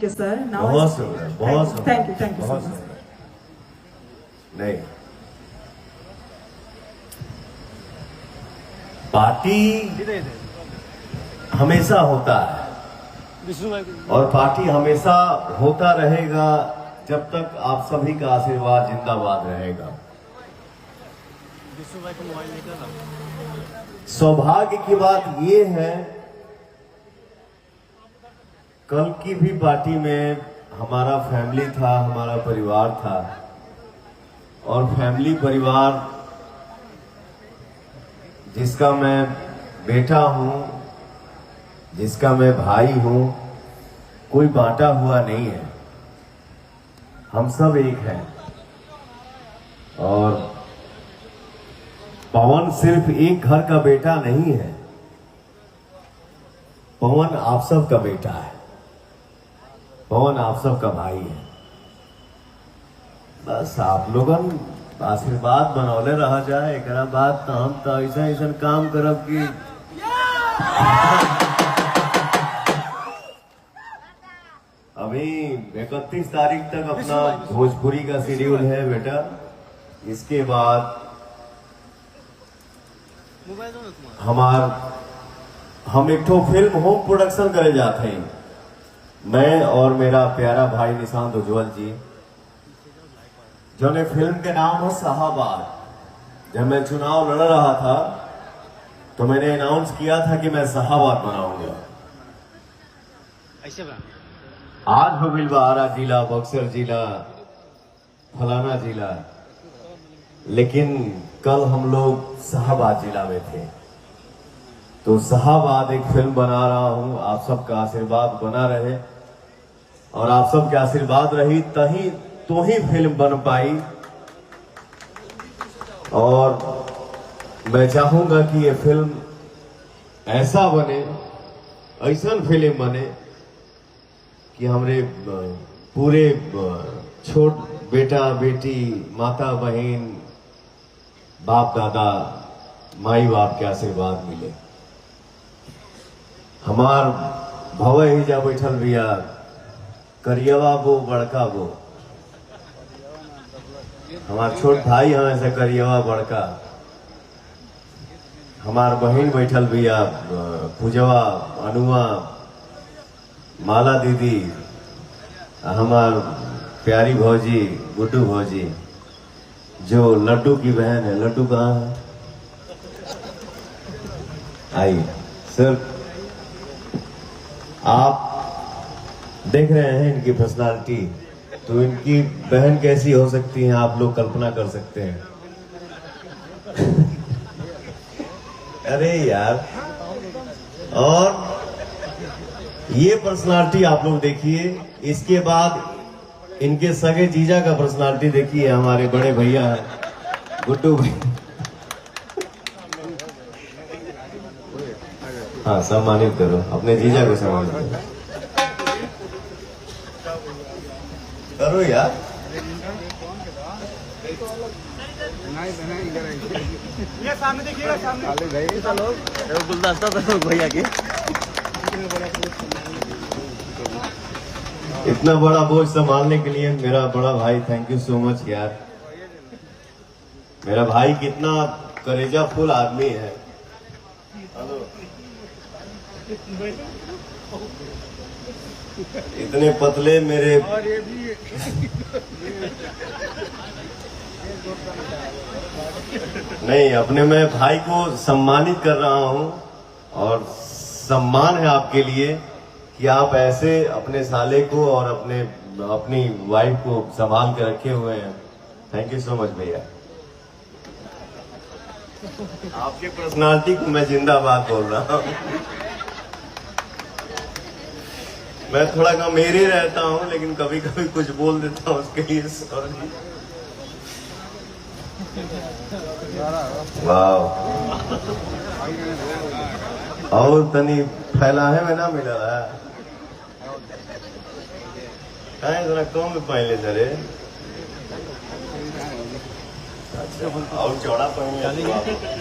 Okay, sir. Now बहुत सुंदर, बहुत सुंदर। Thank you so बहुत much. सुंदर। नहीं, पार्टी हमेशा होता है और पार्टी हमेशा होता रहेगा जब तक आप सभी का आशीर्वाद जिंदाबाद रहेगा। सौभाग्य की बात ये है, कल की भी पार्टी में हमारा फैमिली था, हमारा परिवार था और फैमिली परिवार जिसका मैं बेटा हूं, जिसका मैं भाई हूं, कोई बांटा हुआ नहीं है, हम सब एक हैं। और पवन सिर्फ एक घर का बेटा नहीं है, पवन आप सब का बेटा है, पवन आप सब का भाई है। बस आप लोगन आशीर्वाद बनौले रहा जाए, एकरा बात तो हम तो ऐसा ऐसा काम करब कि अभी 31 तारीख तक अपना भोजपुरी का शेड्यूल है बेटा। इसके बाद हम एक ठो फिल्म होम प्रोडक्शन करे जाते हैं, मैं और मेरा प्यारा भाई निशांत उज्जवल जी, जो ने फिल्म के नाम है शाहबाद। जब मैं चुनाव लड़ रहा था तो मैंने अनाउंस किया था कि मैं शाहबाद बनाऊंगा। आज हो गई आरा जिला, बक्सर जिला, फलाना जिला, लेकिन कल हम लोग शाहबाद जिला में थे। तो शाहबाद एक फिल्म बना रहा हूं, आप सबका आशीर्वाद बना रहे और आप सबके आशीर्वाद रही तही तो ही फिल्म बन पाई। और मैं चाहूंगा कि ये फिल्म ऐसा बने, ऐसा फिल्म बने कि हमारे पूरे छोट बेटा बेटी, माता बहन, बाप दादा, माई बाप के आशीर्वाद मिले। हमार भवे ही जा बैठल बिया, करियवा वो बड़का वो, हमार छोट भाई हमें से करियवा बड़का, हमार बहन बैठल बिया, पूजवा, अनुआ, माला दीदी, हमार प्यारी भौजी, गुड्डू भौजी, जो लड्डू की बहन है। लड्डू कहाँ है? आई सर, आप देख रहे हैं इनकी पर्सनालिटी, तो इनकी बहन कैसी हो सकती है आप लोग कल्पना कर सकते हैं। अरे यार, और ये पर्सनालिटी आप लोग देखिए, इसके बाद इनके सगे जीजा का पर्सनालिटी देखिए, हमारे बड़े भैया हैं गुड्डू भाई। हाँ, सम्मानित करो अपने जीजा को, सम्मानित करो यार। ये सामने देखिएगा, सामने गुलदस्ता था भैया के। इतना बड़ा बोझ संभालने के लिए मेरा बड़ा भाई, थैंक यू सो मच यार। मेरा भाई कितना करेजा फुल आदमी है। इतने पतले मेरे नहीं, अपने मैं भाई को सम्मानित कर रहा हूं और सम्मान है आपके लिए कि आप ऐसे अपने साले को और अपनी वाइफ को संभाल के रखे हुए हैं। थैंक यू सो मच भैया, आपके पर्सनालिटी को मैं जिंदाबाद बोल रहा हूँ। मैं थोड़ा गंभीर रहता हूँ, लेकिन कभी कभी कुछ बोल देता हूँ, उसके लिए सॉरी। वाह, और तनी फैला है मैं ना मिला है, जरा कम में पहले जरे। अच्छा, और चौड़ा पहन